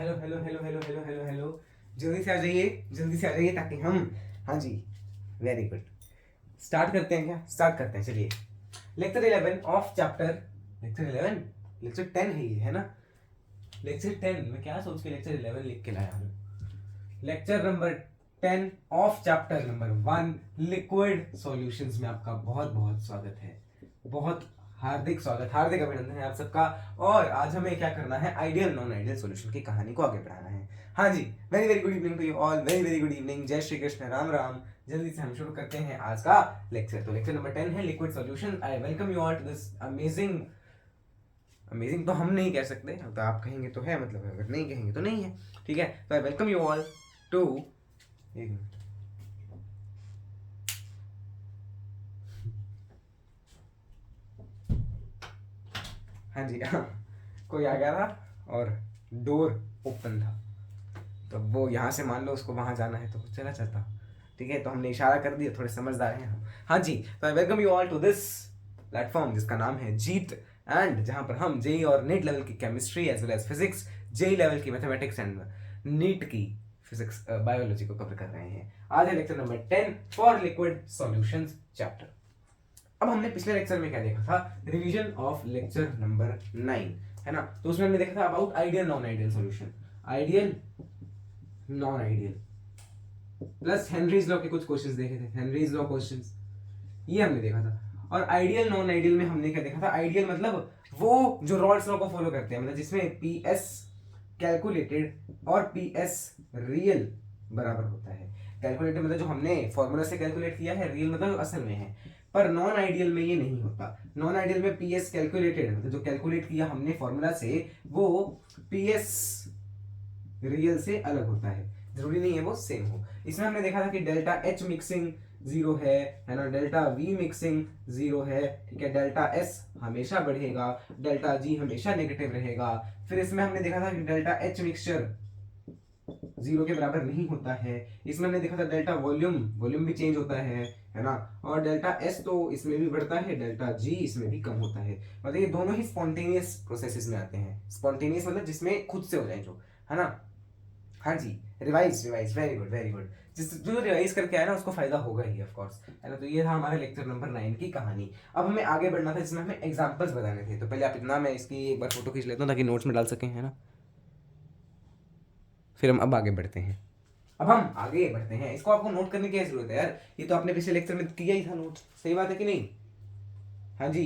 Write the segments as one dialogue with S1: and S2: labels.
S1: Hello hello hello hello hello hello hello, जल्दी से आ जाइए, जल्दी से आ जाइए ताकि हम, हाँ जी, वेरी गुड। स्टार्ट करते हैं क्या? स्टार्ट करते हैं, चलिए। Lecture 11 of chapter, lecture 11, lecture 10 है ये, है ना? लेक्चर 10, मैं क्या सोच के लेक्चर 11 लिख के लाया हूँ। Lecture number 10 of chapter number 1 liquid solutions में आपका बहुत बहुत स्वागत है। बहुत हार्दिक स्वागत, हार्दिक अभिनंदन है आप सबका। और आज हमें क्या करना है? आइडियल नॉन आइडियल सॉल्यूशन की कहानी को आगे बढ़ाना है। हाँ जी, very very good evening to you all, very very good evening, जय श्री कृष्ण, राम राम। जल्दी से हम शुरू करते हैं आज का लेक्चर। तो लेक्चर नंबर 10 है liquid solution. I welcome you all to this amazing, amazing तो हम नहीं कह सकते, तो आप कहेंगे तो है, मतलब अगर नहीं कहेंगे तो नहीं है, ठीक है? तो I welcome you all to, एक मिनट, हाँ जी, हाँ, कोई आ गया था और डोर ओपन था, तो वो यहाँ से मान लो उसको वहाँ जाना है तो चला चलता, ठीक है? तो हमने इशारा कर दिया, थोड़े समझदार हैं हम। हाँ जी, तो I welcome you all to this platform जिसका नाम है जीत, एंड जहाँ पर हम जेई और नीट लेवल की chemistry as well as physics, JEE level की मैथमेटिक्स एंड नीट की फिजिक्स बायोलॉजी को कवर कर रहे हैं। आज है lecture number 10 for liquid solutions chapter. अब हमने पिछले लेक्चर में क्या देखा था? रिवीजन ऑफ लेक्चर नंबर 9, है ना? तो उसमें हमने देखा था about ideal non ideal solution, ideal non ideal, plus Henry's law के कुछ क्वेश्चंस देखे थे, हेनरीज लॉ क्वेश्चंस, ये हमने देखा था। और आइडियल नॉन आइडियल में हमने क्या देखा था? आइडियल मतलब वो जो रॉल्स लॉ को फॉलो करते हैं, मतलब जिसमें पी एस कैलकुलेटेड और पी एस रियल बराबर होता है। कैलकुलेटेड मतलब जो हमने फॉर्मूला से कैलकुलेट किया है, रियल मतलब असल में है। पर नॉन आइडियल में ये नहीं होता। नॉन आइडियल में पी एस कैलकुलेटेड मतलब जो कैलकुलेट किया हमने फॉर्मूला से, वो पी एस रियल से अलग होता है, जरूरी नहीं है वो सेम हो। इसमें हमने देखा था कि डेल्टा एच मिक्सिंग जीरो है ना? डेल्टा वी मिक्सिंग जीरो है, ठीक है? डेल्टा एस हमेशा बढ़ेगा, डेल्टा जी हमेशा नेगेटिव रहेगा। फिर इसमें हमने देखा था कि डेल्टा एच मिक्सचर जीरो के बराबर नहीं होता है। इसमें हमने देखा था डेल्टा वॉल्यूम, वॉल्यूम भी चेंज होता है ना? और डेल्टा एस तो इसमें भी बढ़ता है, डेल्टा जी इसमें भी कम होता है। मतलब ये दोनों ही स्पॉन्टेनियस प्रोसेसेस में आते हैं। स्पॉन्टेनियस मतलब जिसमें खुद से हो जाए जो, है ना? हाँ जी, revise revise, very good very good. जिस जो रिवाइज करके आया ना उसको फायदा होगा ही, ऑफ कोर्स, है ना? तो ये था हमारा लेक्चर नंबर 9 की कहानी। अब हमें आगे बढ़ना था जिसमें हमें एग्जांपल्स बताने थे। तो पहले आप इतना, मैं इसकी एक बार फोटो खींच लेता हूँ ताकि नोट्स में डाल सकें, है ना? फिर हम अब आगे बढ़ते हैं। अब हम आगे बढ़ते हैं। इसको आपको नोट करने की क्या जरूरत है यार? ये तो आपने पिछले लेक्चर में किया ही था नोट, सही बात है कि नहीं? हाँ जी,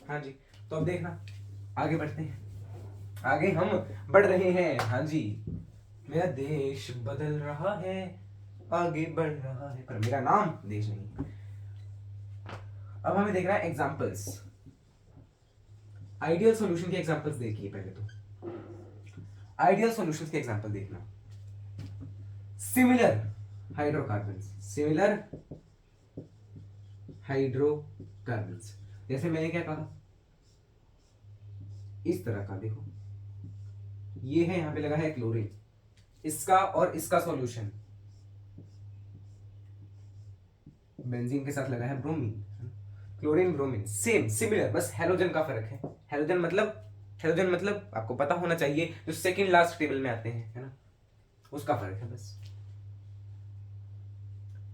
S1: हाँ जी। तो अब देखना, आगे बढ़ते हैं, आगे हम बढ़ रहे हैं। हाँ जी, मेरा देश बदल रहा है, आगे बढ़ रहा है, पर मेरा नाम देश नहीं। अब हमें देखना है एग्जांपल्स। आइडियल सॉल्यूशन के एग्जांपल्स देखिए पहले तो। आइडियल सॉल्यूशंस के एग्जांपल देखना। सिमिलर हाइड्रोकार्बन्स, सिमिलर हाइड्रोकार्बन्स, जैसे मैंने क्या कहा, इस तरह का देखो, ये है, यहां पे लगा है क्लोरीन, इसका और इसका सॉल्यूशन बेंजीन के साथ लगा है bromine, chlorine bromine, same similar, बस हेलोजन का फर्क है। हेलोजन मतलब, हेलोजन मतलब आपको पता होना चाहिए, जो सेकंड लास्ट टेबल में आते हैं, है ना? उसका फर्क है बस।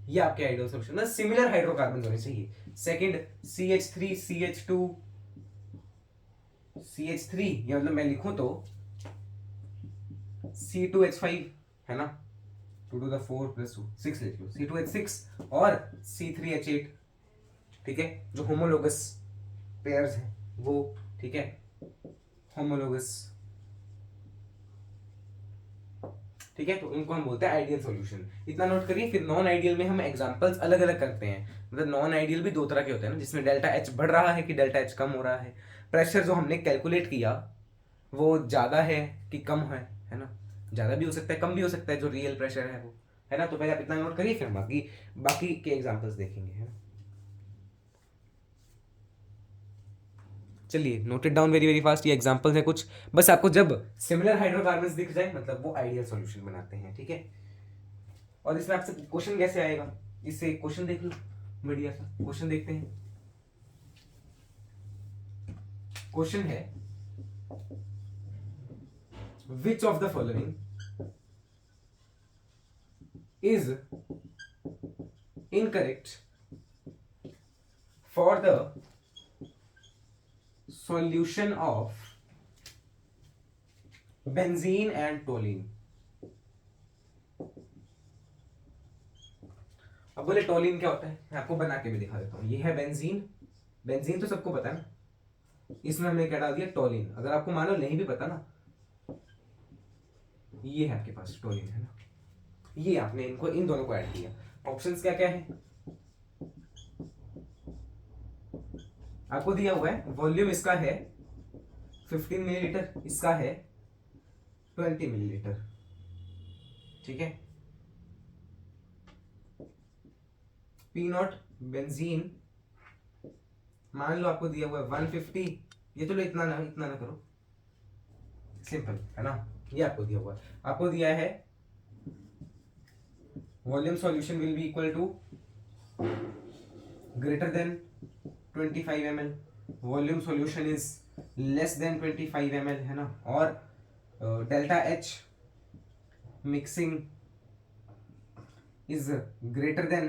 S1: ये आपके आइडियल सॉल्यूशन, मतलब सिमिलर हाइड्रोकार्बन होने चाहिए। सेकंड CH3 CH2 CH3, ये मतलब मैं लिखूं तो C2H5, है ना? 2 to the 4 plus 2 6 लिख लो, C2H6 और C3H8, ठीक है? जो होमोलोगस पेयर्स हैं वो, ठीक है? होमोलोगस, ठीक है? तो इनको हम बोलते हैं आइडियल सॉल्यूशन। इतना नोट करिए। फिर नॉन आइडियल में हम एग्जांपल्स अलग अलग करते हैं। मतलब नॉन आइडियल भी दो तरह के होते हैं ना, जिसमें डेल्टा एच बढ़ रहा है कि डेल्टा एच कम हो रहा है, प्रेशर जो हमने कैलकुलेट किया वो ज़्यादा है कि कम है ना? ज़्यादा भी हो सकता है, कम भी हो सकता है, जो रियल प्रेशर है वो, है ना? तो पहले आप इतना नोट करिए, फिर बाकी बाकी के एग्जाम्पल्स देखेंगे, है ना? चलिए, noted down very very fast. ये एग्जांपल्स है कुछ, बस आपको जब सिमिलर हाइड्रोकार्बन्स दिख जाए मतलब वो आइडियल सॉल्यूशन बनाते हैं, ठीक है? और इसमें आपसे क्वेश्चन कैसे आएगा? इससे क्वेश्चन देख लो, बढ़िया सा क्वेश्चन देखते हैं। क्वेश्चन है, which of the following is incorrect for the solution of benzene and toluene. अब बोले टोलिन क्या होता है, मैं आपको बना के भी दिखा देता हूं। ये है बेंजीन, बेंजीन तो सबको पता है ना, इसमें हमने क्या डाल दिया, टोलिन। अगर आपको मान लो नहीं भी पता ना, ये है आपके पास टोलिन, है ना, ये आपने इनको इन दोनों को ऐड किया। ऑप्शंस क्या क्या है आपको दिया हुआ है। वॉल्यूम इसका है 15 मिलीलीटर, इसका है 20 मिलीलीटर, ठीक है। पी नॉट बेंजीन मान लो आपको दिया हुआ है 150, ये तो लो इतना ना करो, सिंपल है ना। ये आपको दिया हुआ है, आपको दिया है volume solution will be equal to greater than 25 ml, volume solution is less than 25 ml, है ना। और delta H mixing is greater than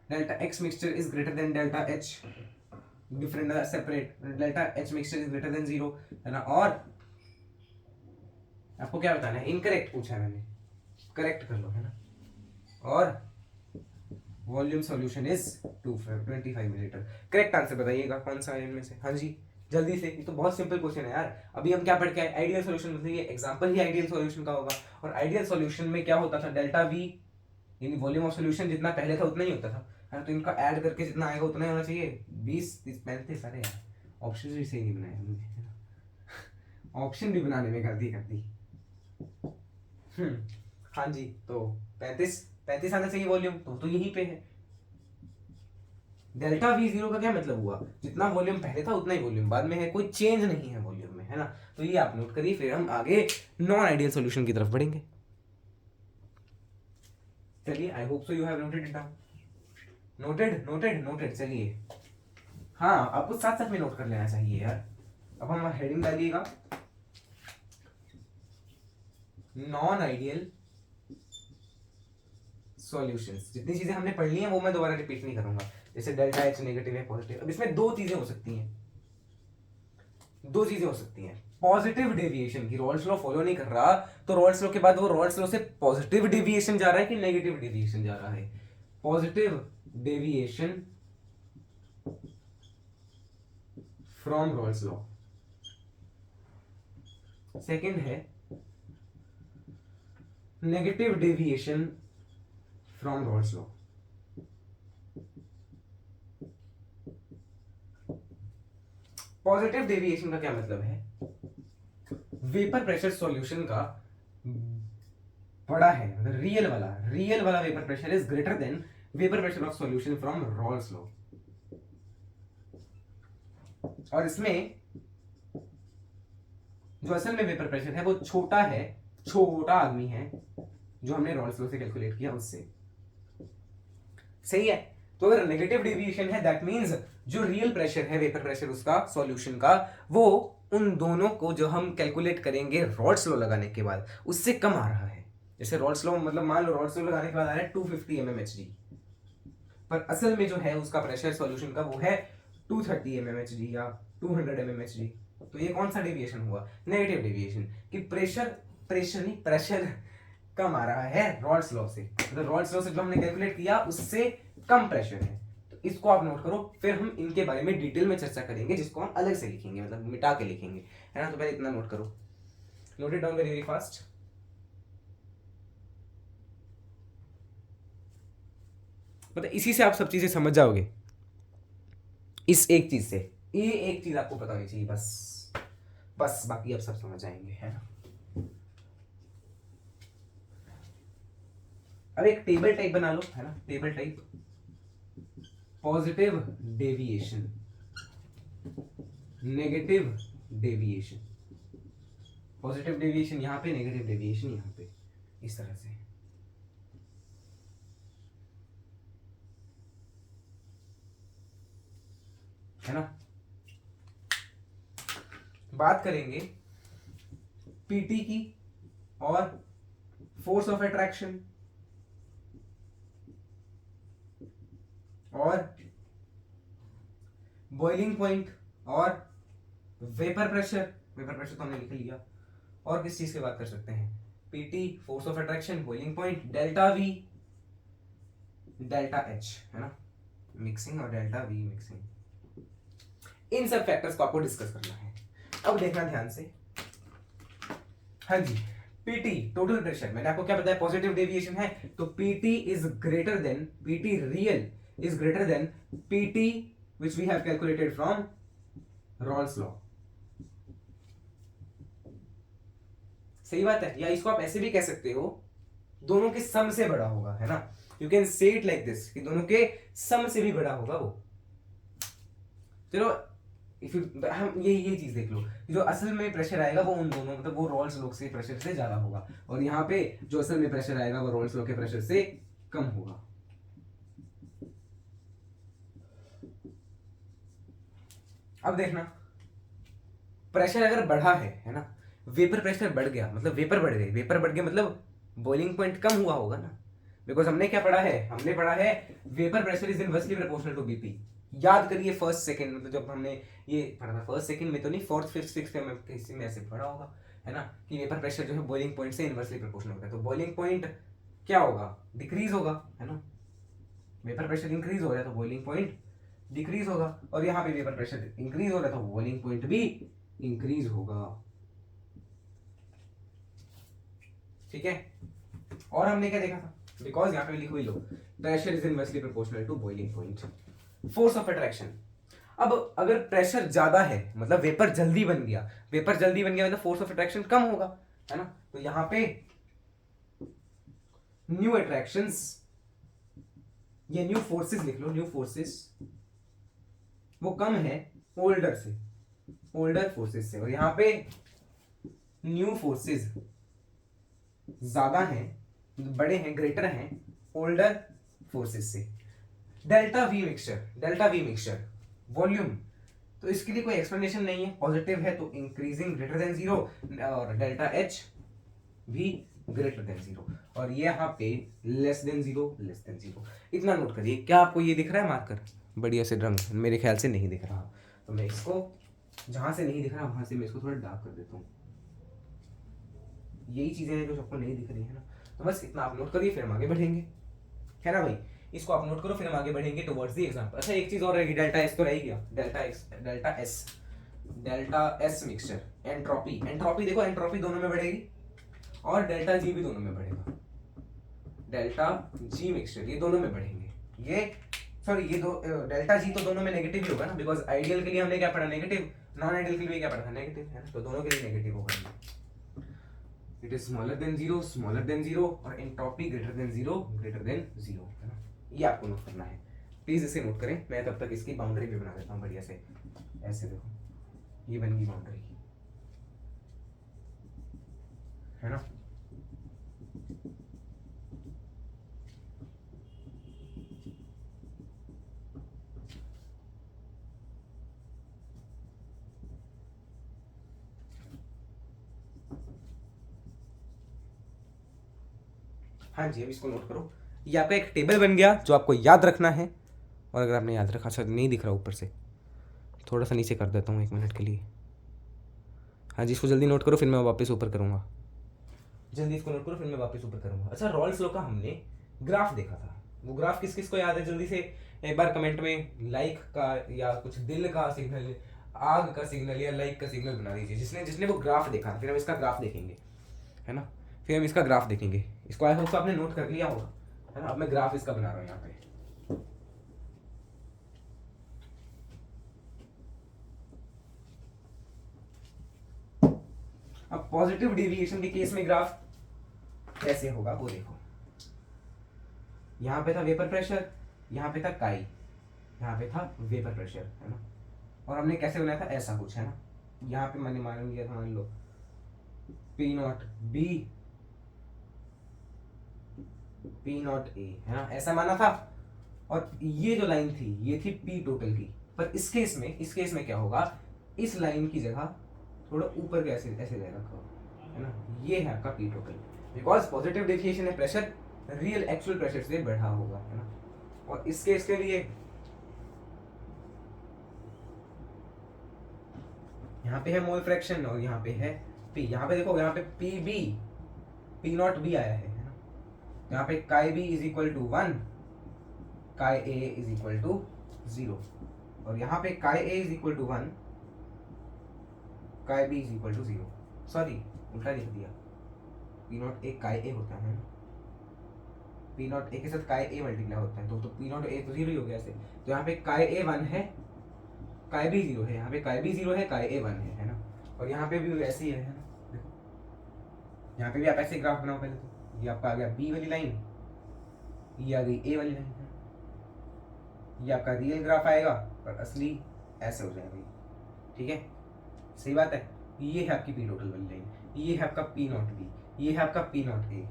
S1: delta X mixture is greater than delta H different separate, delta H mixture is greater than 0, है ना। और आपको क्या बताना है, इनकरेक्ट पूछा है मैंने, करेक्ट कर लो, है ना। और volume solution is 25 millilitre. Correct answer बताइएगा कौन सा है इनमें से। हाँ जी जल्दी से, ये तो बहुत सिंपल क्वेश्चन है यार। अभी हम क्या पढ़ के आए, आइडियल सॉल्यूशन, मतलब ये एग्जांपल ही आइडियल सॉल्यूशन का होगा। और आइडियल सॉल्यूशन में क्या होता था, डेल्टा वी यानी वॉल्यूम ऑफ सॉल्यूशन जितना पहले था उतना ही होता था, है ना। तो इनका ऐड करके जितना आएगा उतना ही होना चाहिए। 20 30 35 सारे यार, ऑप्शन भी सही नहीं बनाए हमने, ऑप्शन भी बनाने में गलती कर दी। हाँ जी, तो 35 आना चाहिए वॉल्यूम, तो यहीं पे है। डेल्टा वी जीरो का क्या मतलब हुआ, जितना वॉल्यूम पहले था उतना ही वॉल्यूम बाद में है, कोई चेंज नहीं है वॉल्यूम में, है ना। तो ये आप नोट करिए, फिर हम आगे नॉन आइडियल सॉल्यूशन की तरफ बढ़ेंगे। चलिए, आई hope so you have noted it down. Noted चलिए। हाँ, आपको साथ साथ में नोट कर लेना चाहिए यार। अब हम हेडिंग डालिएगा नॉन आइडियल सॉल्यूशंस। जितनी चीजें हमने पढ़ ली हैं वो मैं दोबारा रिपीट नहीं करूंगा, जैसे डेल्टा एच नेगेटिव है, पॉजिटिव। अब इसमें दो चीजें हो सकती हैं, पॉजिटिव डेविएशन की। रॉल्स लॉ फॉलो नहीं कर रहा, तो रॉल्स लॉ के बाद वो रॉल्स लॉ से पॉजिटिव डेविएशन जा रहा है कि नेगेटिव डेविएशन जा रहा है। Positive deviation from Raoult's law. Second है negative deviation from Raoult's law. Positive deviation का क्या मतलब है, वेपर प्रेशर सॉल्यूशन का बड़ा है, मतलब रियल वाला vapour pressure is greater then vapour pressure of solution from Raoult's law. और इसमें जो असल में वेपर प्रेशर है वो छोटा आदमी है जो हमने रॉल्स लॉ से कैलकुलेट किया उससे। सही है। तो अगर नेगेटिव डेविएशन है दैट मींस जो रियल प्रेशर है वेपर प्रेशर उसका सॉल्यूशन का, वो उन दोनों को जो हम कैलकुलेट करेंगे रॉल्स लॉ लगाने के बाद उससे कम आ रहा है। जैसे रॉल्स लॉ, मतलब मान लो रॉल्स लॉ लगाने के बाद आ रहा है 250 mmHg, पर असल में जो है उसका प्रेशर सॉल्यूशन का वो है 230 mmHg या 200 mmHg। तो ये कौन सा डेविएशन हुआ, नेगेटिव डेविएशन, कि प्रेशर कम आ रहा है रॉल्स लॉ से, मतलब रॉल्स लॉ से जो हमने कैलकुलेट किया उससे कम प्रेशर है। तो इसको आप नोट करो, फिर हम इनके बारे में डिटेल में चर्चा करेंगे, जिसको हम अलग से लिखेंगे, मतलब मिटा के लिखेंगे, है ना। तो पहले इतना नोट करो, note it down very fast. मतलब इसी से आप सब चीजें समझ जाओगे, इस एक चीज से, ये एक चीज आपको पता होनी चाहिए बस बाकी आप सब समझ जाएंगे, है ना। अब एक टेबल टाइप बना लो, है ना, table type, positive deviation, negative deviation, positive deviation यहां पे, नेगेटिव डेविएशन यहां पे, इस तरह से, है ना। बात करेंगे पीटी की और फोर्स ऑफ अट्रैक्शन और बॉइलिंग पॉइंट और वेपर प्रेशर तो हमने लिख लिया। और किस चीज की बात कर सकते हैं? PT, force of attraction, boiling point, delta we, delta H, है ना, मिक्सिंग और डेल्टा वी मिक्सिंग, इन सब फैक्टर्स को आपको डिस्कस करना है। अब देखना ध्यान से। हाँ जी, पीटी टोटल प्रेशर, मैंने आपको क्या बताया, पॉजिटिव डेविएशन है, तो PT is greater than, PT real is greater than PT which we have calculated from Raoult's law. सही बात है। या इसको आप ऐसे भी कह सकते हो, दोनों के सम से बड़ा होगा, है ना, you can say it like this, कि दोनों के सम से भी बड़ा होगा वो। चलो हम ये चीज देख लो, जो असल में प्रेशर आएगा वो उन दोनों, मतलब वो रॉल्स लॉ के प्रेशर से ज्यादा होगा, और यहाँ पे जो असल में प्रेशर आएगा वो रॉल्स लॉ के प्रेशर से कम होगा। अब देखना, प्रेशर अगर बढ़ा है ना, वेपर प्रेशर बढ़ गया मतलब वेपर बढ़ गई, वेपर बढ़ गया मतलब बॉइलिंग पॉइंट कम हुआ होगा ना, बिकॉज हमने क्या पढ़ा है, हमने पढ़ा है vapour pressure is inversely proportional to BP. याद करिए फर्स्ट सेकंड में, तो जब हमने ये पढ़ा था, फर्स्ट सेकंड में तो नहीं, फोर्थ फिफ्थ सिक्स्थ में किसी में ऐसे पढ़ा होगा, है ना, कि वेपर प्रेशर जो है बॉइलिंग पॉइंट से इनवर्सली प्रोपोर्शनल होता है। तो बॉइलिंग पॉइंट क्या होगा, डिक्रीज होगा, है ना, वेपर प्रेशर इंक्रीज हो रहा है तो बॉइलिंग पॉइंट डिक्रीज होगा, और यहाँ पे वेपर प्रेशर इंक्रीज हो रहा है तो बॉइलिंग पॉइंट भी इंक्रीज होगा। ठीक है। और हमने क्या देखा था, बिकॉज यहाँ पे लिखो ही लो, pressure is inversely proportional to boiling point. Force of attraction, अब अगर प्रेशर ज्यादा है मतलब वेपर जल्दी बन गया, वेपर जल्दी बन गया मतलब फोर्स ऑफ अट्रैक्शन कम होगा, है ना, तो यहां पे न्यू अट्रैक्शंस, ये न्यू फोर्सेस लिख लो, न्यू फोर्सेस वो कम है ओल्डर से, ओल्डर फोर्सेस से, और यहां पे न्यू फोर्सेस ज्यादा हैं, बड़े हैं, ग्रेटर हैं ओल्डर फोर्सेस से। Delta we mixture, delta we mixture volume, तो इसके लिए कोई एक्सप्लेनेशन नहीं है, पॉजिटिव है तो इंक्रीजिंग ग्रेटर देन जीरो, और डेल्टा एच भी ग्रेटर देन जीरो, और ये यहाँ पे less than zero, less than zero. इतना नोट करिए। क्या आपको ये दिख रहा है मार्कर बढ़िया से रंग? मेरे ख्याल से नहीं दिख रहा, तो मैं इसको जहां से नहीं दिख रहा वहां से मैं इसको थोड़ा डार्क कर देता हूँ। यही चीजें हैं जो सबको नहीं दिख रही है ना, तो बस इतना आप नोट करिए, फिर हम आगे बढ़ेंगे, है ना भाई, इसको आप नोट करो, फिर हम आगे बढ़ेंगे टुवर्ड्स द एग्जांपल। अच्छा एक चीज और रहेगी, डेल्टा एस तो रह गया, delta S mixture, entropy, entropy देखो, एंट्रोपी दोनों में बढ़ेगी और डेल्टा जी भी दोनों में बढ़ेगा, डेल्टा जी मिक्सचर ये दोनों में बढ़ेंगे, ये सॉरी ये दो डेल्टा जी तो दोनों में नेगेटिव ही होगा ना, बिकॉज आइडियल के लिए हमने क्या पढ़ा, नेगेटिव, नॉन आइडियल के लिए क्या पढ़ा था, नेगेटिव, है ना, तो दोनों के लिए नेगेटिव होगा। It is smaller than zero, और एंट्रोपी ग्रेटर देन जीरो, है ना, ये आपको नोट करना है, प्लीज इसे नोट करें। मैं तब तक इसकी बाउंड्री भी बना देता हूँ बढ़िया से, ऐसे देखो ये बन गई बाउंड्री, है ना। हाँ जी, अब इसको नोट करो, ये आपका एक टेबल बन गया जो आपको याद रखना है, और अगर आपने याद रखा, अच्छा नहीं दिख रहा ऊपर से, थोड़ा सा नीचे कर देता हूँ 1 मिनट के लिए। हाँ जी, इसको जल्दी नोट करो, फिर मैं वापस ऊपर करूँगा, जल्दी इसको नोट करो, फिर मैं वापस ऊपर करूँगा। अच्छा, रॉल्स लॉ का हमने ग्राफ देखा था, वो ग्राफ किस किस को याद है, जल्दी से एक बार कमेंट में लाइक का या कुछ दिल का सिग्नल, आग का सिग्नल या लाइक का सिग्नल बना दीजिए, जिसने जिसने वो ग्राफ देखा था। फिर हम इसका ग्राफ देखेंगे, है ना, फिर हम इसका ग्राफ देखेंगे। इसको आई होप आपने नोट कर लिया होगा, है ना। अब मैं ग्राफ इसका बना रहा हूँ यहाँ पे, अब पॉजिटिव डेविएशन के केस में ग्राफ कैसे होगा वो देखो। यहां पे था वेपर प्रेशर, यहां पे था काई, यहां पे था वेपर प्रेशर, है ना, और हमने कैसे बनाया था, ऐसा कुछ, है ना। यहां पे मैंने मान लिया था, मान लो P not B, P naught A, है ना, ऐसा माना था, और ये जो लाइन थी ये थी पी टोटल की। पर इस केस में क्या होगा, इस लाइन की जगह थोड़ा ऊपर के ऐसे ऐसे जाएगा, है ना, ये है आपका P total, because positive deviation है प्रेशर रियल एक्चुअल प्रेशर से बढ़ा होगा, है ना। और इसके लिए यहाँ पे है मोल फ्रैक्शन और यहाँ पे है पी, यहाँ पे देखो, यहाँ पे P B, P not B आया है ना। यहाँ पे काई बी इज इक्वल टू 1, काई ए इज इक्वल टू 0, और यहाँ पे काई ए is equal to 1, chi B is equal to 0, sorry उल्टा लिख दिया, पी नॉट ए काई ए होता है, पी नॉट ए के साथ काई ए मल्टीप्लाई होता है, तो पी नॉट ए तो 0 ही हो गया ऐसे। तो यहाँ पे काई ए 1 है, काई बी 0 है, यहाँ पे काई बी 0 है, काई ए 1 है ना। और यहाँ पे भी ऐसे ही है ना, देखो यहाँ पे भी आप ऐसे ग्राफ बनाओ पहले, तो ये आपका आ गया बी वाली लाइन, ये आ गई ए वाली लाइन, ये आपका रियल ग्राफ आएगा और असली ऐसे हो जाएगा, ठीक है, सही बात है। ये है आपकी पी टोटल वाली लाइन, ये है आपका पी नॉट बी, ये है आपका पी नॉट ए,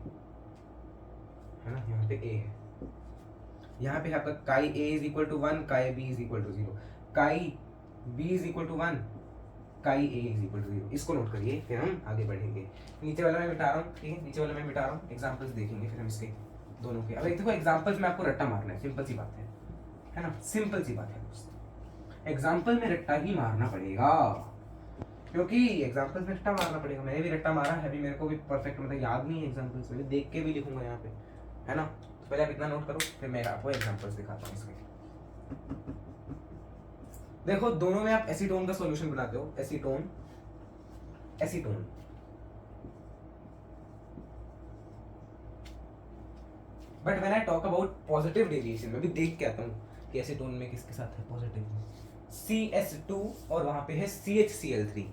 S1: है ना, यहाँ पे ए है, यहाँ पे आपका काई ए is equal to 1, chi B is equal to 0, काई बी इज इक्वल टू 1, काई ए इज इक्वल टू 0, इसको नोट करिए, फिर हम आगे बढ़ेंगे। नीचे वाला मैं मिटा रहा हूँ, ठीक है, नीचे वाला मैं मिटा रहा हूँ, एग्जांपल्स देखेंगे फिर हम इसके दोनों के। अब देखो एग्जांपल्स में आपको रट्टा मारना है, सिंपल सी बात है ना, सिंपल सी बात है दोस्त, एग्जांपल में रट्टा ही मारना पड़ेगा, क्योंकि एग्जांपल्स में रट्टा मारना पड़ेगा। मैंने भी रट्टा मारा है, अभी मेरे को भी परफेक्ट मतलब याद नहीं है एग्जांपल्स, में देख के भी लिखूंगा यहाँ पे, है ना। तो पहले आप इतना नोट करो, फिर मैं आपको एग्जांपल्स दिखाता हूँ इसके। देखो दोनों में आप एसीटोन का सॉल्यूशन बनाते हो, acetone, acetone, but when I talk about positive deviation, मैं भी देख के आता हूँ कि एसीटोन में किसके साथ है पॉजिटिव, CH2 और वहां पे है CHCl3,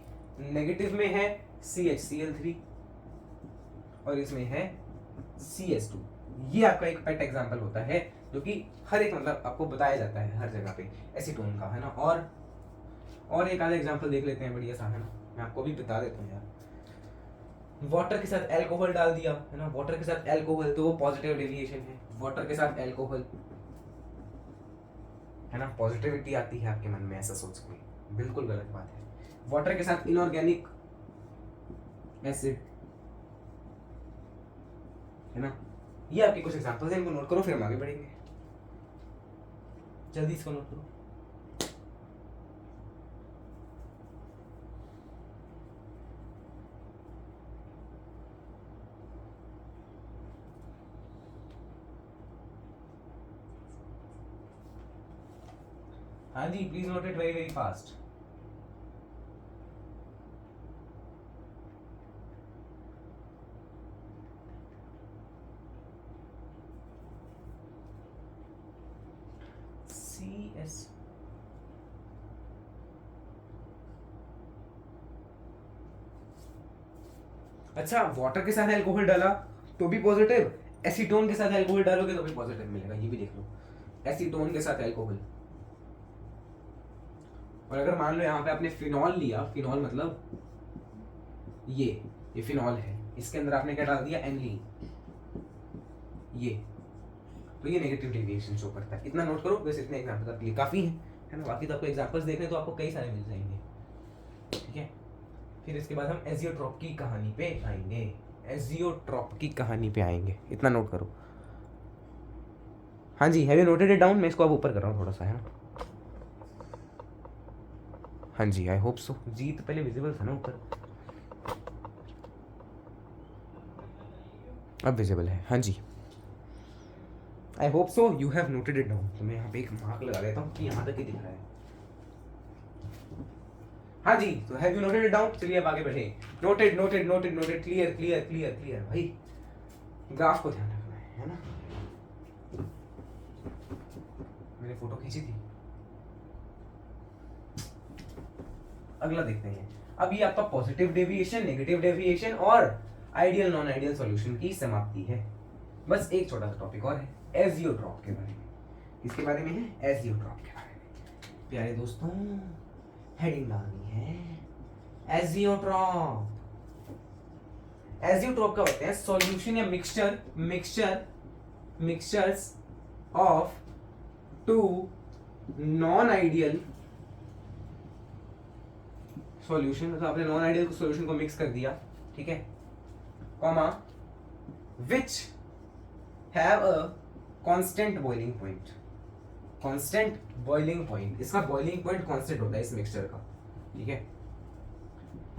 S1: नेगेटिव में है CHCl3 और इसमें है CS2। ये आपका एक पेट एग्जांपल होता है जो कि हर एक मतलब आपको बताया जाता है हर जगह पे एसीटोन का, है ना। और एक आधा एग्जांपल देख लेते हैं बढ़िया सा, है ना, मैं आपको भी बता देता हूँ यार। वाटर के साथ अल्कोहल डाल दिया, है ना, वाटर के साथ अल्कोहल, तो वो पॉजिटिव डेविएशन है, वाटर के साथ अल्कोहल, है ना, पॉजिटिविटी आती है आपके मन में, ऐसा सोच के बिल्कुल गलत बात है। वाटर के साथ इनऑर्गेनिक एसिड, है ना, ये आपके कुछ एग्जांपल्स हैं, इनको नोट करो फिर हम आगे बढ़ेंगे, जल्दी इसको नोट करो। हाँ जी, please note it very very fast. CS अच्छा, वाटर के साथ अल्कोहल डाला तो भी पॉजिटिव, एसीटोन के साथ अल्कोहल डालोगे तो भी पॉजिटिव मिलेगा, ये भी देख लो, एसीटोन के साथ अल्कोहल। और अगर मान लो यहाँ पे आपने फिनॉल लिया, फिनॉल मतलब ये फिनॉल है, इसके अंदर आपने क्या डाल दिया, एनिलीन, ये तो ये नेगेटिव डेविएशन शो करता है। इतना नोट करो, बस इतने एग्जांपल्स आपके लिए काफी है ना। बाकी तो आपको एग्जांपल्स देखने तो आपको कई सारे मिल जाएंगे, ठीक है। फिर इसके बाद हम एजियोट्रॉप की कहानी पे आएंगे, एजियोट्रॉप की कहानी पे आएंगे, इतना नोट करो। हाँ जी, have you noted it down? मैं इसको अब ऊपर कर रहा हूँ थोड़ा सा, है ना। हाँ जी, आई होप सो। जी तो पहले विजिबल था ना ऊपर, अब विजिबल है। हाँ जी, I hope so you have noted it down. तो मैं यहाँ पे एक मार्क लगा देता हूँ कि यहाँ तक ही दिख रहा है। हाँ जी, तो have you noted it down? चलिए अब आगे बढ़े। Noted noted noted noted, clear clear clear clear. भाई ग्राफ को ध्यान रखना है ना। मैंने फोटो खींची थी। अगला देखते हैं। अब ये आपका पॉजिटिव डेविएशन, नेगेटिव डेविएशन और आइडियल नॉन आइडियल सॉल्यूशन की समाप्ति है। बस एक छोटा सा टॉपिक और है, एजियोट्रॉप के बारे में। इसके बारे में है एजियोट्रॉप के बारे में। प्यारे दोस्तों, हेडिंग डालनी है एजियोट्रॉप। एजियोट्रॉप का होते हैं सॉल्यूशन या mixtures of two non ideal solution. मतलब आपने नॉन आइडियल सॉल्यूशन को मिक्स कर दिया, ठीक है, comma which have a constant boiling point. Constant boiling point, इसका बॉइलिंग पॉइंट कांस्टेंट होता है इस मिक्सचर का, ठीक है।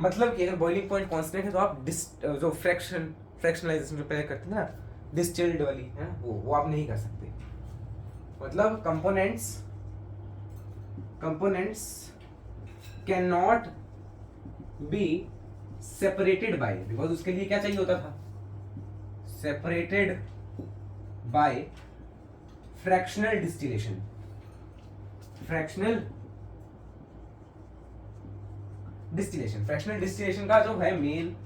S1: मतलब कि अगर बॉइलिंग पॉइंट कांस्टेंट है तो आप जो फ्रैक्शनलाइजेशन जो पहले करते थे ना, डिस्टिल्ड वाली है ना, वो आप नहीं कर सकते। मतलब components can not be separated by, because उसके लिए क्या चाहिए होता था, separated by fractional distillation. Fractional distillation का जो है मेन,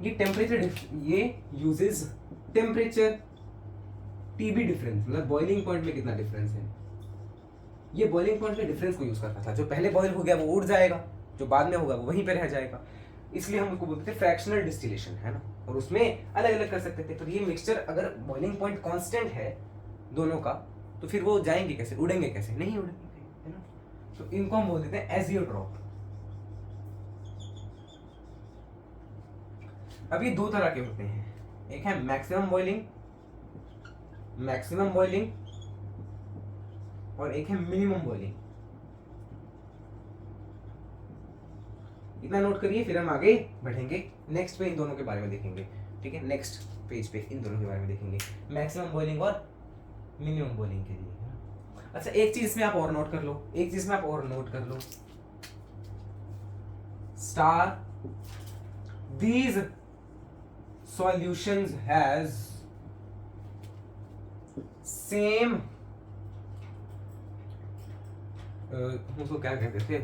S1: ये टेम्परेचर, ये यूजेस टेम्परेचर टीबी डिफरेंस, मतलब बॉइलिंग पॉइंट में कितना डिफरेंस है, ये बॉइलिंग पॉइंट के डिफरेंस को यूज करता था। जो पहले बॉइल हो गया वो उड़ जाएगा, जो बाद में होगा वो वहीं पे रह जाएगा, इसलिए हम उसको बोलते थे फ्रैक्शनल डिस्टिलेशन, है ना। और उसमें अलग अलग कर सकते थे। पर ये मिक्सचर अगर बॉइलिंग पॉइंट कांस्टेंट है दोनों का, तो फिर वो जाएंगे कैसे, उड़ेंगे कैसे, नहीं उड़ेंगे, है ना। तो इनको हम बोल देते हैं एजियोट्रॉप। अब ये दो तरह के होते हैं, एक है मैक्सिमम बॉइलिंग और एक है मिनिमम बॉइलिंग। इतना नोट करिए, फिर हम आगे बढ़ेंगे नेक्स्ट पे इन दोनों के बारे में देखेंगे, ठीक है। नेक्स्ट पेज पे इन दोनों के बारे में देखेंगे, मैक्सिमम बॉइलिंग और मिनिमम बॉइलिंग के लिए। अच्छा, एक चीज में आप और नोट कर लो, star these solutions has same उसको क्या कहते थे,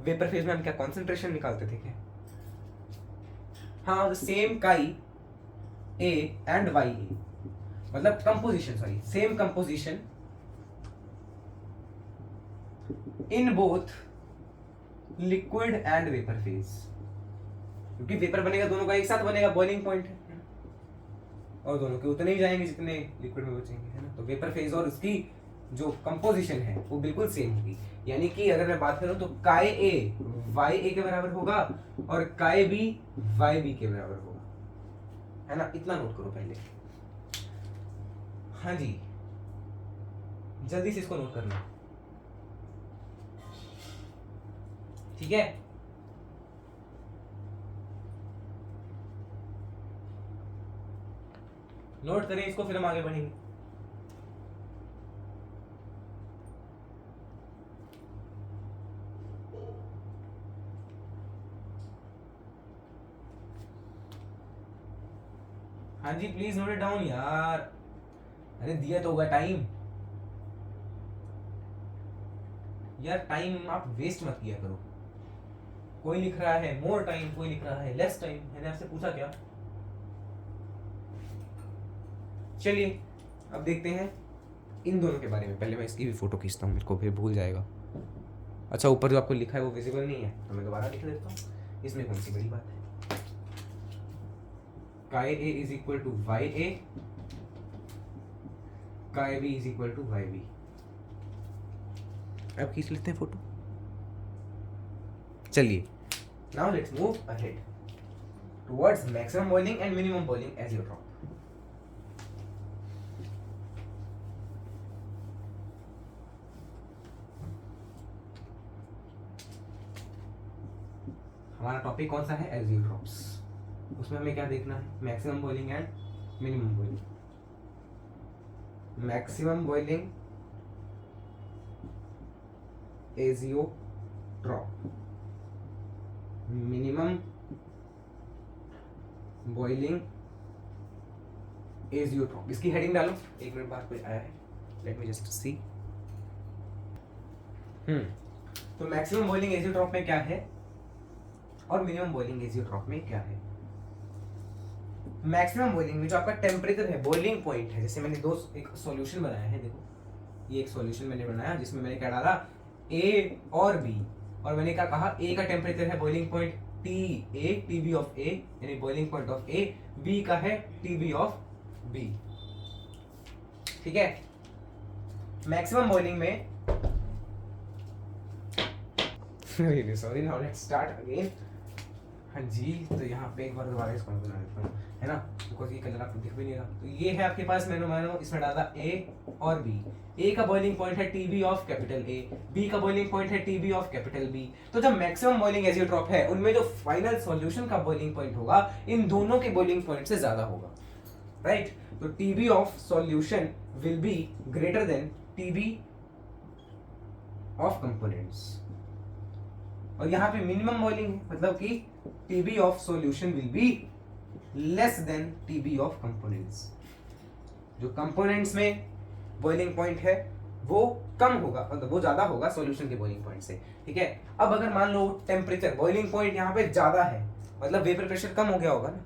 S1: वेपर फेज में हम क्या कॉन्सेंट्रेशन निकालते थे क्या, हाँ, द सेम काई ए एंड वाई ए, मतलब composition, same composition in both liquid and vapour phase, क्योंकि वेपर बनेगा दोनों का एक साथ बनेगा, बॉइलिंग पॉइंट है, और दोनों के उतने ही जाएंगे जितने लिक्विड में बचेंगे, है ना। तो वेपर फेज और उसकी जो कंपोजिशन है वो बिल्कुल सेम होगी। यानी कि अगर मैं बात करूं तो काय ए वाई ए के बराबर होगा और काय बी वाई बी के बराबर होगा, है ना। इतना नोट करो पहले, हाँ जी, जल्दी से इसको नोट करना, ठीक है। नोट करें इसको, फिर हम आगे बढ़ेंगे। हाँ जी, प्लीज नोट इट डाउन यार, अरे दिया तो होगा टाइम यार, टाइम आप वेस्ट मत किया करो। कोई लिख रहा है मोर टाइम, कोई लिख रहा है लेस टाइम, मैंने आपसे पूछा क्या। चलिए अब देखते हैं इन दोनों के बारे में। पहले मैं इसकी भी फोटो खींचता हूँ, मेरे को फिर भूल जाएगा। अच्छा, ऊपर जो आपको लिखा है वो विजिबल नहीं है, तो मैं दोबारा लिख देता हूँ, इसमें कौन सी बड़ी बात है। Chi A is equal to Y A, chi B is equal to Y B. अब खींच लेते हैं फोटो। चलिए, now let's move ahead towards maximum boiling and minimum boiling azeotrope. हमारा टॉपिक कौन सा है, एजियोट्रॉप्स। उसमें हमें क्या देखना है, maximum boiling and minimum boiling. Maximum boiling azeotrope, minimum boiling azeotrope. इसकी हेडिंग डालो, एक मिनट बाद कुछ आया है, लेट मी जस्ट सी। तो मैक्सिमम बॉइलिंग एजियोट्रॉप में क्या है और मिनिमम बॉइलिंग एजियोट्रॉप में क्या है। मैक्सिमम बॉइलिंग में जो आपका टेम्परेचर है, बॉइलिंग पॉइंट है, जैसे मैंने एक सॉल्यूशन बनाया है, देखो ये एक सॉल्यूशन मैंने बनाया जिसमें मैंने क्या डाला, ए और बी, और मैंने क्या कहा, ए का टेम्परेचर है boiling point T A, T B of A, यानी boiling point of A, B का है टी बी ऑफ बी, ठीक है। मैक्सिमम बॉइलिंग में sorry, now let's start again. हाँ जी, तो यहाँ पे एक बार दोबारा इसको मैं बना देता हूँ, है ना, बिकॉज ये कलर आपको दिख भी नहीं रहा। तो ये है आपके पास, मैंने मानो इसमें डाला ए और बी। ए का बॉइलिंग पॉइंट है TB of capital A, B का बॉइलिंग पॉइंट है टीबी ऑफ कैपिटल बी। तो जब मैक्सिमम बॉइलिंग एजियोट्रॉप है, उनमें जो फाइनल सॉल्यूशन का बॉइलिंग पॉइंट होगा इन दोनों के बॉइलिंग पॉइंट से ज्यादा होगा, राइट। तो TB of solution will be greater than TB of components. और यहाँ पे मिनिमम बॉइलिंग है, मतलब कि TB of solution will be less than TB of components. जो कंपोनेंट्स में बॉइलिंग पॉइंट है वो कम होगा, मतलब वो ज्यादा होगा सॉल्यूशन के बॉइलिंग पॉइंट से, ठीक है। अब अगर मान लो टेम्परेचर, बॉइलिंग पॉइंट यहाँ पे ज्यादा है, मतलब वेपर प्रेशर कम हो गया होगा ना,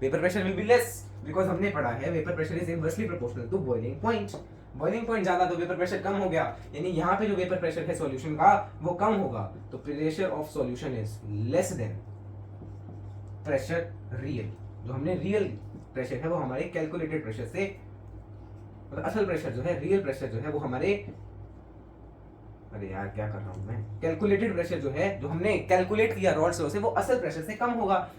S1: vapour pressure will be less, because हमने पढ़ा है vapour pressure is inversely proportional to boiling point. Boiling point ज्यादा तो वेपर प्रेशर कम हो गया, यानी यहाँ पे जो वेपर प्रेशर है सॉल्यूशन का वो कम होगा, तो pressure of solution is less then pressure real. जो हमने रियल प्रेशर है वो हमारे कैलकुलेटेड प्रेशर से, मतलब असल प्रेशर जो है, रियल प्रेशर जो है वो हमारे, अरे यार क्या कर रहा हूं मैं, कैलकुलेटेड प्रेशर जो है, जो हमने कैलकुलेट किया रॉड से, वो असल प्रेशर से कम होगा,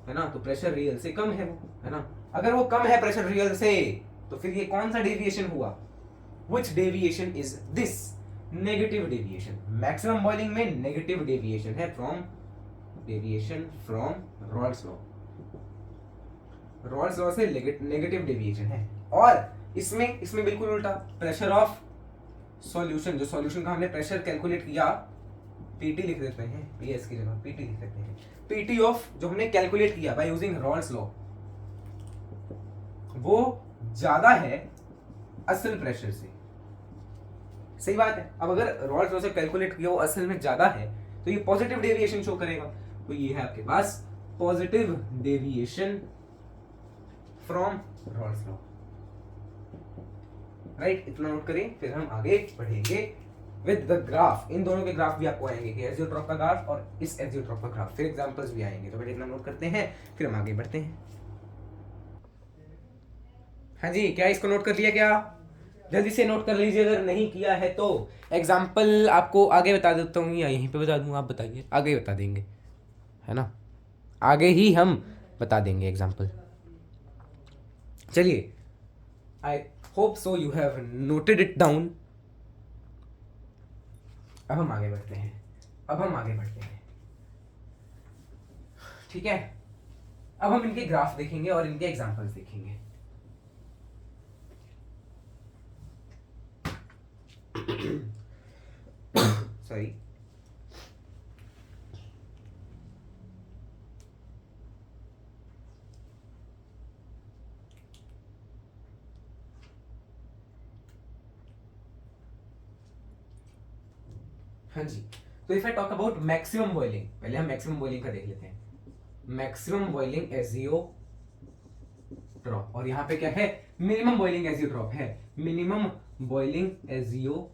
S1: है ना। तो प्रेशर रियल से कम है वो, है ना। अगर वो कम है प्रेशर रियल से, तो फिर ये कौन सा डेविएशन हुआ? Which deviation is this? Negative deviation. Maximum boiling में नेगेटिव डेविएशन है from Raoult's law. Rawls law से नेगेटिव डेविएशन है। और इसमें बिल्कुल उल्टा, प्रेशर ऑफ सॉल्यूशन, जो सॉल्यूशन का हमने प्रेशर कैलकुलेट किया, पीटी लिख देते हैं, पीएस की जगह पीटी लिख देते हैं, पीटी ऑफ जो हमने कैलकुलेट किया बाय यूजिंग रॉल्स लॉ, वो ज्यादा है असल प्रेशर से। सही बात है। अब अगर रॉल्स लॉ से कैलकुलेट किया वो असल में ज्यादा है, तो ये पॉजिटिव डेविएशन शो करेगा। तो ये है आपके पास positive deviation from Raoult's law, right. इतना नोट करें, फिर हम आगे बढ़ेंगे विद द ग्राफ। इन दोनों के ग्राफ भी आपको आएंगे कि एजियोट्रॉप का ग्राफ और इस एजियोट्रॉप का ग्राफ, फिर एग्जांपल्स भी आएंगे। तो बेटा इतना नोट करते हैं, फिर हम आगे बढ़ते हैं। हाँ जी, क्या इसको नोट कर लिया? क्या जल्दी से नोट कर लीजिए अगर नहीं किया है तो। एग्जाम्पल आपको आगे बता देता हूँ या यहीं पे बता दूँ, आप बताइए। आगे बता देंगे, है ना, आगे ही हम बता देंगे एग्जाम्पल। चलिए, आई hope so you have noted it down. अब हम आगे बढ़ते हैं, ठीक है। अब हम इनके ग्राफ देखेंगे और इनके एग्जाम्पल्स देखेंगे। सॉरी, हाँ जी। तो if I talk about maximum boiling, पहले हम मैक्सिमम बॉइलिंग का देख लेते हैं। मैक्सिमम बॉइलिंग एजियोट्रॉप, और यहाँ पे क्या है? मिनिमम बॉइलिंग एजियोट्रॉप है। मिनिमम बॉइलिंग एजियोट्रॉप,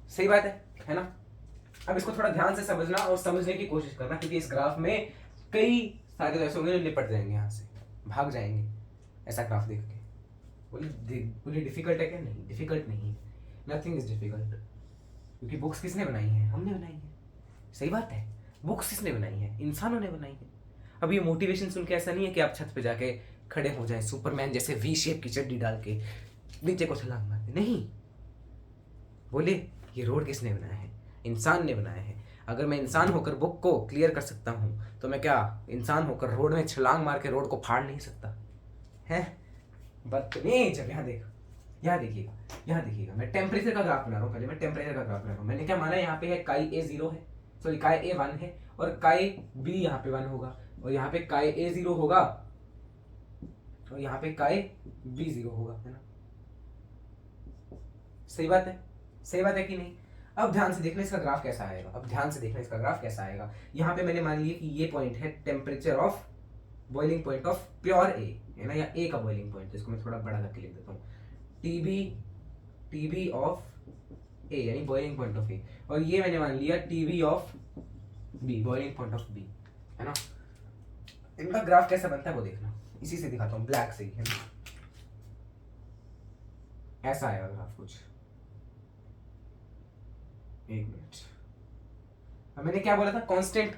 S1: सही बात है ना। अब इसको थोड़ा ध्यान से समझना और समझने की कोशिश करना, क्योंकि इस ग्राफ में कई सारे तो ऐसे होंगे जो निपट जाएंगे, यहाँ से भाग जाएंगे ऐसा ग्राफ देख के। बोले डिफिकल्ट है क्या? नहीं, डिफिकल्ट नहीं है, नथिंग इज डिफिकल्ट। क्योंकि बुक्स किसने बनाई है? हमने बनाई है। सही बात है, बुक्स किसने बनाई है? इंसानों ने बनाई है। अब ये मोटिवेशन सुन के ऐसा नहीं है कि आप छत पे जाके खड़े हो जाएं सुपरमैन जैसे वी शेप की चड्डी डाल के नीचे को छलांग मारते, नहीं। बोले ये रोड किसने बनाया है? इंसान ने बनाया है। अगर मैं इंसान होकर बुक को क्लियर कर सकता हूँ, तो मैं क्या इंसान होकर रोड में छलांग मार के रोड को फाड़ नहीं सकता है? बदतमीज। अब यहाँ देखिएगा, मैं टेम्परेचर का ग्राफ बना रहा हूँ। पहले मैं टेम्परेचर का ग्राफ बना रहा हूँ। मैंने क्या माना, यहाँ पे है काई ए 0 है, सॉरी काई ए 1 है, और काई बी यहाँ पे 1 होगा, और यहाँ पे काई ए 0 होगा, और यहाँ पे काई बी 0 होगा, है ना। सही बात है कि नहीं? अब ध्यान से देखना इसका ग्राफ कैसा आएगा। यहाँ पे मैंने मान लिया कि ये पॉइंट है temperature of boiling point of pure A, है ना, या ए का बॉइलिंग पॉइंट, जिसको मैं थोड़ा बड़ा करके लिख देता हूँ, टीबी ऑफ ए, यानी बॉइलिंग पॉइंट ऑफ ए, और ये मैंने मान लिया TB of B, boiling point of B, है ना। इनका ग्राफ कैसा बनता है वो देखना, इसी से दिखाता हूँ, ब्लैक से ही, है ना। ऐसा आएगा ग्राफ कुछ। एक मिनट, अब मैंने क्या बोला था? कांस्टेंट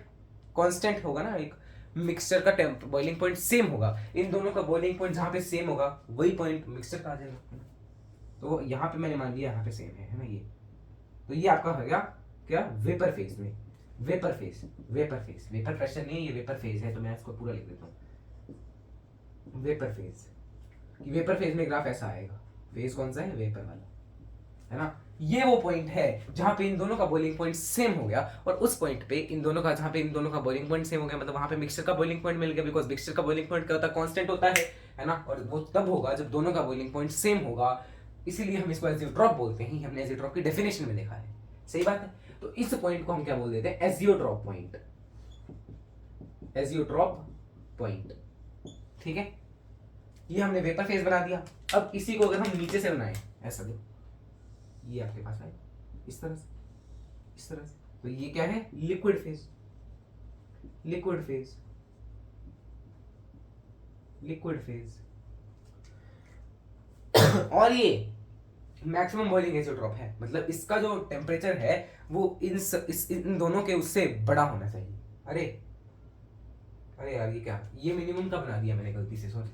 S1: कांस्टेंट होगा ना, एक मिक्सचर का बॉइलिंग पॉइंट सेम होगा, इन दोनों का बॉइलिंग पॉइंट जहाँ पे सेम होगा वही पॉइंट मिक्सचर का आ जाएगा। तो यहाँ पे मैंने मान लिया यहाँ पे सेम है ना ये, तो ये आपका हो गया क्या, वेपर फेज में, vapour phase, vapour phase, vapour pressure नहीं है ये, वेपर फेज है, तो मैं इसको पूरा लिख देता हूँ वेपर फेज। वेपर फेज में ग्राफ ऐसा आएगा, फेज कौन सा है, वेपर वाला, है ना। ये वो पॉइंट है जहां पे इन दोनों का बॉइलिंग पॉइंट सेम हो गया, और उस पॉइंट पे इन दोनों का, जहां पे इन दोनों का बॉइलिंग पॉइंट सेम हो गया, मतलब वहां पे मिक्सचर का बॉइलिंग पॉइंट मिल गया, बिकॉज मिक्सचर का बॉइलिंग पॉइंट क्या होता है, कांस्टेंट होता है ना, और वो तब होगा जब दोनों का बॉइलिंग पॉइंट सेम होगा, इसीलिए हम इसको एजियोट्रॉप बोलते हैं, हमने एजियोट्रॉप की डेफिनेशन में देखा है, सही बात है। तो इस पॉइंट को हम क्या बोल देते हैं, एजियोट्रॉप पॉइंट, एजियोट्रॉप पॉइंट, ठीक है। ये हमने वेपर फेज बना दिया। अब इसी को अगर हम नीचे से बनाएं, ऐसा देखो, ये आपके पास है इस तरह से, इस तरह से, तो ये क्या है, liquid phase, liquid phase, liquid phase. और ये मैक्सिमम बॉइलिंग एजियोट्रॉप है, मतलब इसका जो टेम्परेचर है वो इन दोनों के उससे बड़ा होना चाहिए। अरे अरे यार, ये क्या, ये मिनिमम का बना दिया मैंने गलती से, सॉरी,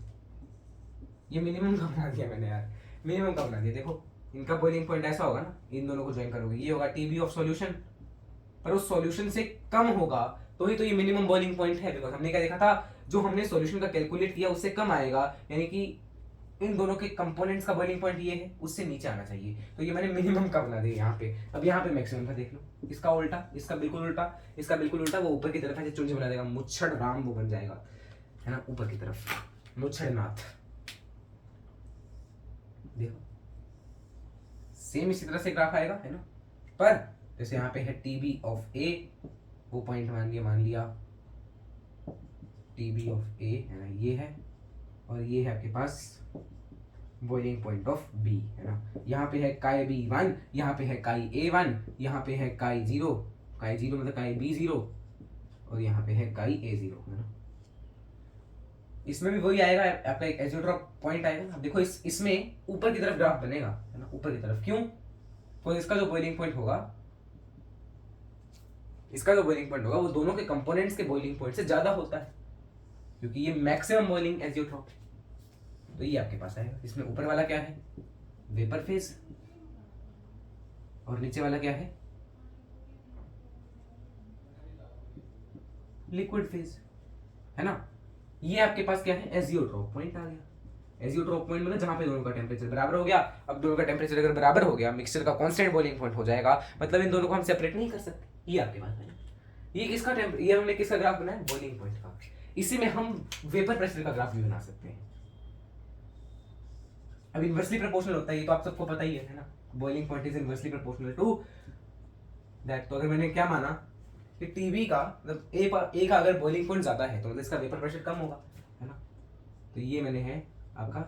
S1: ये मिनिमम का बना दिया मैंने यार, मिनिमम का बना दिया। देखो इनका बॉइलिंग पॉइंट ऐसा होगा ना, इन दोनों को ज्वाइन करोगे, ये होगा टीबी ऑफ सॉल्यूशन, पर उस सॉल्यूशन से कम होगा तो ही तो ये मिनिमम बॉइलिंग पॉइंट है, बिकॉज हमने क्या देखा था, जो हमने सॉल्यूशन का कैलकुलेट किया उससे कम आएगा, यानी कि इन दोनों के कंपोनेंट्स का बॉइलिंग पॉइंट ये है, उससे नीचे आना चाहिए, तो ये मैंने मिनिमम का बना दिया यहाँ पे। अब यहाँ पे मैक्सिमम का देख लो, इसका उल्टा, इसका बिल्कुल उल्टा, इसका बिल्कुल उल्टा, वो ऊपर की तरफ है, चुंज बना देगा, मुच्छड़ राम वो बन जाएगा, है ना, ऊपर की तरफ मुच्छड़ नाथ। देखो सेम इसी तरह से ग्राफ आएगा, है ना, पर जैसे यहाँ पे है टीबी ऑफ ए, वो पॉइंट मान लिया टीबी ऑफ ए, है ना, ये है, और ये है आपके पास बॉइलिंग पॉइंट ऑफ बी, है ना। यहाँ पे है काई बी 1, यहाँ पे है काई ए 1, यहाँ पे है काई 0 मतलब काई बी 0, और यहाँ पे है काई ए 0, है ना। इसमें भी वही आएगा, आपका एक एजियोट्रॉप पॉइंट आएगा। अब देखो इसमें ऊपर की तरफ ग्राफ बनेगा, है ना, ऊपर की तरफ, क्यों, तो इसका जो बॉइलिंग पॉइंट होगा, इसका जो बॉइलिंग पॉइंट होगा वो दोनों के कंपोनेंट्स के बॉइलिंग पॉइंट से ज्यादा होता है, क्योंकि ये मैक्सिमम बॉइलिंग एजियोट्रॉप है। तो ये आपके पास आएगा, इसमें ऊपर वाला क्या है, वेपर फेज, और नीचे वाला क्या है, लिक्विड फेज, है ना। ये आपके पास क्या है, एजियोट्रॉप पॉइंट आ गया। एजियोट्रॉप पॉइंट मतलब जहां पे दोनों का टेम्परेचर बराबर हो गया। अब दोनों का टेम्परेचर अगर बराबर हो गया, मिक्सचर का कांस्टेंट बॉइलिंग पॉइंट हो जाएगा, मतलब इन दोनों को हम सेपरेट नहीं कर सकते। ये आपके पास है, ये किसका ये हमने किसका ग्राफ बनाया, बॉइलिंग पॉइंट का। इसी में हम वेपर प्रेशर का ग्राफ भी बना सकते हैं। अब इनवर्सली प्रोपोर्शनल होता है, ये तो आप सबको पता ही है ना, boiling point is inversely proportional to that. तो अगर मैंने क्या माना कि टीबी का मतलब ए का अगर बॉइलिंग पॉइंट ज्यादा है तो मतलब इसका वेपर प्रेशर कम होगा, है ना। तो ये मैंने है आपका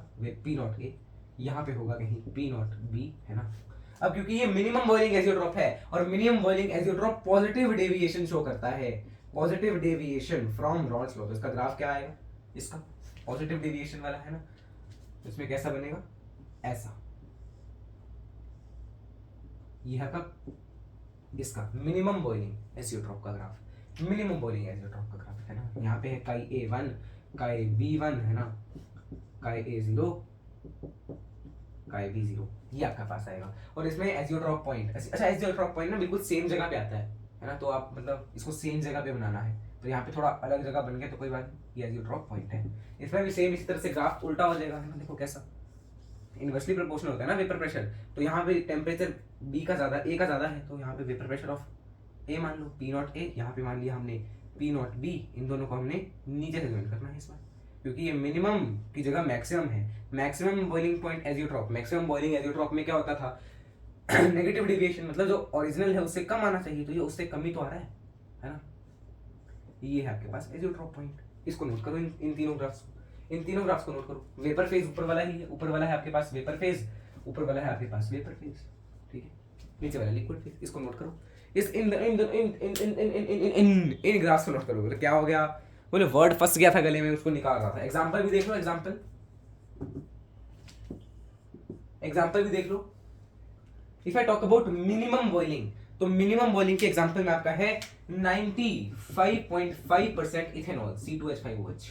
S1: पी नॉट ए, यहाँ पे होगा कहीं पी नॉट बी, है ना। अब क्योंकि ये मिनिमम बॉइलिंग एजियोट्रॉप है, और minimum boiling azeotrope positive deviation show करता है, positive deviation from Raoult's law. तो इसका ग्राफ क्या आएगा, इसका पॉजिटिव डेविएशन वाला, है ना। तो इसमें कैसा बनेगा, ऐसा, ये है आपका इसका मिनिमम बॉइलिंग एजियोट्रॉप का ग्राफ, मिनिमम बॉइलिंग एजियोट्रॉप का ग्राफ, है ना। यहाँ पे है काई ए 1, काई बी 1, है ना, काई ए 0, काई बी 0, ये आपका पास आएगा। और इसमें एजियोट्रॉप पॉइंट, अच्छा एजियोट्रॉप पॉइंट ना बिल्कुल सेम जगह पे आता है ना, तो आप मतलब इसको सेम जगह पे बनाना है, तो यहाँ पे थोड़ा अलग जगह बन गया तो कोई बात नहीं, ये एजियोट्रॉप पॉइंट है। इसमें भी सेम इसी तरह से ग्राफ उल्टा हो जाएगा, है ना। देखो कैसा, इनवर्सली प्रोपोर्शनल होता है ना वेपर प्रेशर, तो यहाँ पे टेम्परेचर बी का ज्यादा, ए का ज्यादा है, तो यहाँ पे वेपर प्रेशर ऑफ ए मान लो पी नॉट ए, यहाँ पे मान लिया हमने पी नॉट बी, इन दोनों को हमने नीचे से ज्वाइन करना है इसमें, क्योंकि ये मिनिमम की जगह मैक्सिमम है। Maximum boiling point azeotrope, maximum boiling azeotrope में क्या होता था, नेगेटिव डेविएशन, मतलब जो ओरिजिनल है उससे कम आना चाहिए, तो ये उससे कम ही तो आ रहा है ना। ये है आपके पास एजियोट्रॉप पॉइंट, इसको नोट करो, इन तीनों ग्राफ्स को, इन तीनों ग्राफ्स को नोट करो। वेपर फेज ऊपर वाला ही है, ऊपर वाला है आपके पास वेपर फेज, ऊपर वाला है आपके पास वेपर फेज, ठीक है। नीचे वाला लिक्विड फेज, इसको नोट करो। इस इन इन इन इन इन इन इन इन इन ग्राफ्स को नोट करो। बोले क्या हो गया, बोले वर्ड फंस गया था गले में, उसको निकाल रहा था। एग्जांपल भी देख लो, एग्जांपल भी देख लो। If I talk about minimum boiling, तो मिनिमम बॉइलिंग के एग्जांपल में आपका है 95.5% इथेनॉल C2H5OH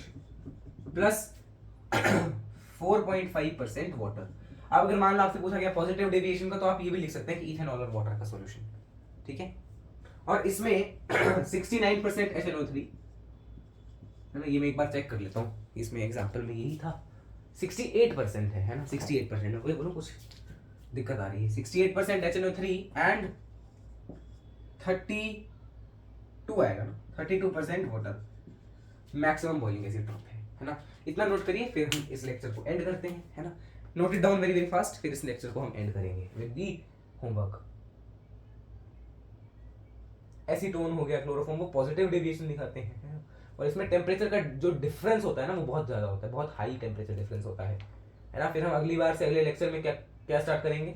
S1: प्लस 4.5% वाटर। अब अगर मान लो आपसे पूछा गया पॉजिटिव डेविएशन का, तो आप ये भी लिख सकते हैं कि इथेनॉल और वाटर का सॉल्यूशन, ठीक है। और इसमें 69% HNO3 है ना, ये मैं एक बार चेक कर लेता हूँ, इसमें एग्जांपल में यही था 68% है ना, 68% है, वही बोलो कुछ दिक्कत आ रही है। 68% HNO3 एंड 32 आएगा ना, 32% water. Maximum boiling acid drop है ना। इतना नोट करिए, फिर हम इस लेक्चर को एंड करते हैं, है ना। Note it down very very fast, फिर इस लेक्चर को हम एंड करेंगे विद दी होमवर्क। एसीटोन हो गया, क्लोरोफॉर्म, वो पॉजिटिव डेविएशन दिखाते हैं, है ना? और इसमें टेम्परेचर का जो डिफरेंस होता है ना, वो बहुत ज्यादा होता है, बहुत हाई टेम्परेचर डिफरेंस होता है ना। फिर हम अगली बार से अगले लेक्चर में क्या क्या स्टार्ट करेंगे,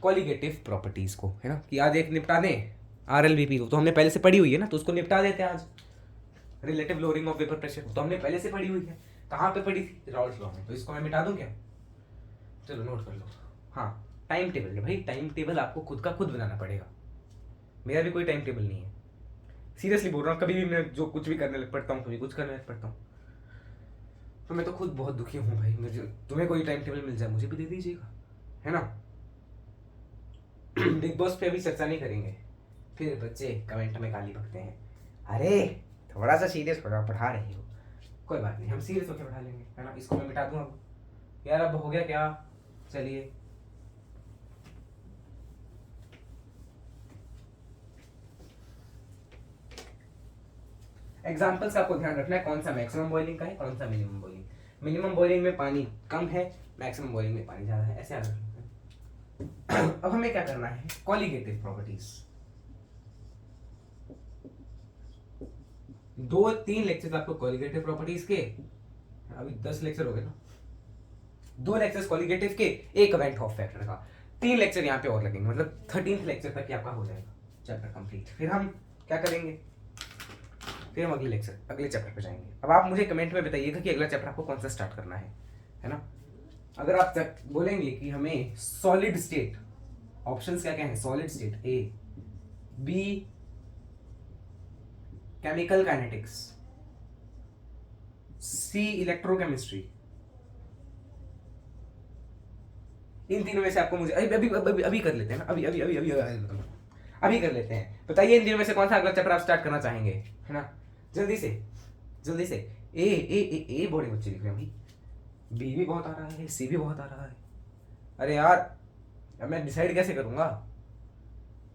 S1: कॉलिगेटिव प्रॉपर्टीज को, है ना, कि आज एक निपटा दें RLVP को, तो हमने पहले से पढ़ी हुई है ना, तो उसको निपटा देते हैं आज। Relative lowering of vapour pressure तो हमने पहले से पढ़ी हुई है, कहाँ पे पढ़ी थी, राउल्ट लॉ में, तो इसको मैं मिटा दूं क्या? चलो नोट कर लो। हाँ, टाइम टेबल, भाई टाइम टेबल आपको खुद का खुद बनाना पड़ेगा, मेरा भी कोई टाइम टेबल नहीं है, सीरियसली बोल रहा हूँ। कभी भी मैं जो कुछ भी करने लग पड़ता हूँ, कभी कुछ करने लग पड़ता हूँ, तो मैं तो खुद बहुत दुखी हूँ भाई। मुझे, तुम्हें कोई टाइम टेबल मिल जाए मुझे भी दे दीजिएगा, है ना। बिग बॉस पे अभी चर्चा नहीं करेंगे, फिर बच्चे कमेंट में गाली बकते हैं, अरे थोड़ा सा सीरियस हो जाओ, पढ़ा रही हो। कोई बात नहीं, हम सीरियस होकर पढ़ा लेंगे, है ना। इसको मैं मिटा दूँ अब, यार अब हो गया क्या, चलिए। एग्जाम्पल्स का आपको ध्यान रखना है, कौन सा मैक्सिमम बॉइलिंग का है, कौन सा मिनिमम बॉइलिंग। मिनिमम बॉइलिंग में पानी कम है, मैक्सिमम बॉइलिंग में पानी ज्यादा है, ऐसे याद रखना है। अब हमें क्या करना है, कॉलिगेटिव प्रॉपर्टीज। 2-3 लेक्चर्स आपको कॉलिगेटिव प्रॉपर्टीज के, अभी 10 लेक्चर हो गए ना, 2 लेक्चर्स कॉलिगेटिव के, एक वेंट हॉफ फैक्टर का, 3 लेक्चर यहाँ पे और लगेंगे, मतलब 13th लेक्चर तक आपका हो जाएगा चैप्टर कंप्लीट। फिर हम क्या करेंगे, फिर हम अगले चैप्टर पे जाएंगे। अब आप मुझे कमेंट में बताइएगा कि अगला चैप्टर आपको कौन सा स्टार्ट करना है ना। अगर आप बोलेंगे कि हमें सॉलिड स्टेट, ऑप्शंस क्या क्या है, solid state A, B chemical kinetics, C electrochemistry, इन तीनों में से आपको मुझे अभी कर लेते हैं ना, अभी कर लेते हैं। बताइए इन तीनों में से कौन सा अगला चैप्टर आप स्टार्ट करना चाहेंगे, है ना। जल्दी से। ए बड़े बच्चे लिख रहे हैं भाई, बी भी बहुत आ रहा है, सी भी बहुत आ रहा है। अरे यार, अब मैं डिसाइड कैसे करूंगा।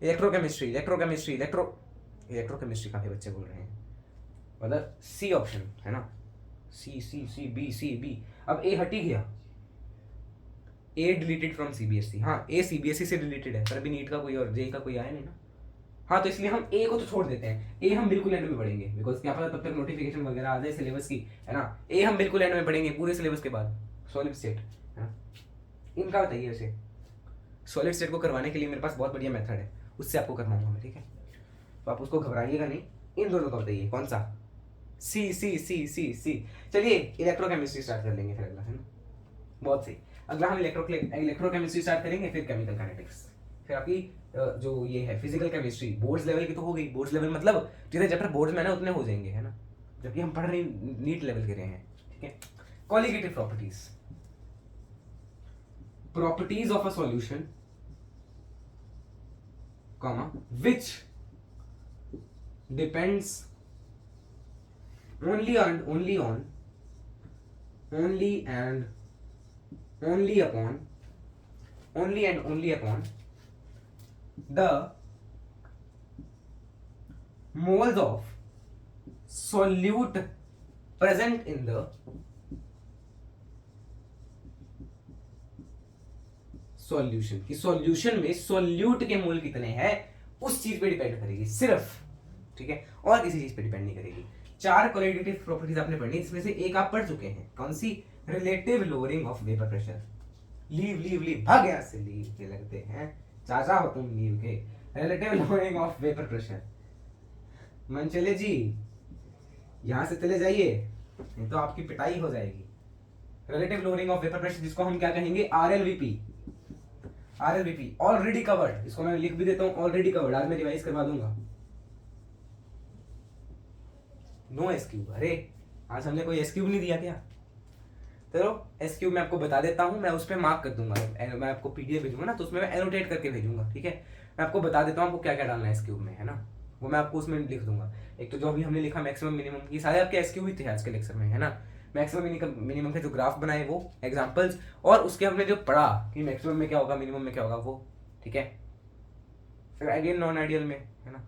S1: इलेक्ट्रोकेमिस्ट्री काफी बच्चे बोल रहे हैं, मतलब सी ऑप्शन है ना, सी बी। अब ए हट ही गया, ए डिलीटेड फ्रॉम CBSE। हाँ, ए CBSE से डिलीटेड है, पर अभी नीट का कोई और जेई का कोई आया नहीं ना। हाँ, तो इसलिए हम ए को तो छोड़ देते हैं, ए हम बिल्कुल एंड में पढ़ेंगे, बिकॉज क्या पता तब तक नोटिफिकेशन वगैरह आ जाए सिलेबस की, है ना। ए हम बिल्कुल एंड में पढ़ेंगे पूरे सिलेबस के बाद। सॉलिड स्टेट, है ना, इनका बताइए वैसे। सॉलिड स्टेट को करवाने के लिए मेरे पास बहुत बढ़िया मेथड है, उससे आपको करवाऊंगा मैं, ठीक है। तो आप उसको घबराइएगा नहीं। इन दोनों का बताइए कौन सा, सी। चलिए इलेक्ट्रोकेमिस्ट्री स्टार्ट कर लेंगे फिर अगला, है ना। बहुत सही, अगला हम इलेक्ट्रोकेमिस्ट्री स्टार्ट करेंगे, फिर केमिकल काइनेटिक्स, फिर आपकी जो ये है फिजिकल केमिस्ट्री बोर्ड्स लेवल की तो हो गई। बोर्ड्स लेवल मतलब जितने चैप्टर बोर्ड्स में ना उतने हो जाएंगे, है ना, जबकि हम पढ़ रहे नीट लेवल के रहे हैं, ठीक है। Colligative properties of a solution, comma, which depends only and only upon the moles of solute present in the solution. कि सॉल्यूशन में सॉल्यूट के मोल कितने हैं उस चीज पे डिपेंड करेगी सिर्फ, ठीक है, और किसी चीज पे डिपेंड नहीं करेगी। 4 क्वालिटेटिव प्रॉपर्टीज आपने पढ़नी, इसमें से एक आप पढ़ चुके हैं, कौन सी, relative lowering of vapour pressure. Leave भाग यहाँ से, लीव के लगते हैं चाचा हो तुम, लीव के। Relative lowering of vapour pressure, मन चले जी, यहां से चले जाइए, नहीं तो आपकी पिटाई हो जाएगी। Relative lowering of vapour pressure, जिसको हम क्या कहेंगे, RLVP, RLVP ऑलरेडी कवर्ड, इसको मैं लिख भी देता हूँ ऑलरेडी कवर्ड, आज मैं रिवाइज करवा दूंगा। नो एस क्यूब, अरे आज हमने कोई एस क्यूब नहीं दिया क्या? चलो एस क्यूब मैं आपको बता देता हूँ, मैं उस पर मार्क कर दूंगा, मैं आपको पीडीएफ भेजूंगा ना तो उसमें मैं एनोटेट करके भेजूंगा, ठीक है। मैं आपको बता देता हूँ आपको क्या क्या डालना है एस क्यूब में, है ना, वो मैं आपको उसमें लिख दूंगा। एक तो जो अभी हमने लिखा मैक्सिमम मिनिमम, ये सारे आपके एस क्यूब ही थे आज के लेक्चर में, है ना। मैक्सिमम मिनिमम के जो ग्राफ बनाए वो एग्जाम्पल्स, और उसके हमने जो पढ़ा कि मैक्सिमम में क्या होगा मिनिमम में क्या होगा वो, ठीक है। फिर अगेन नॉन आइडियल में, है ना।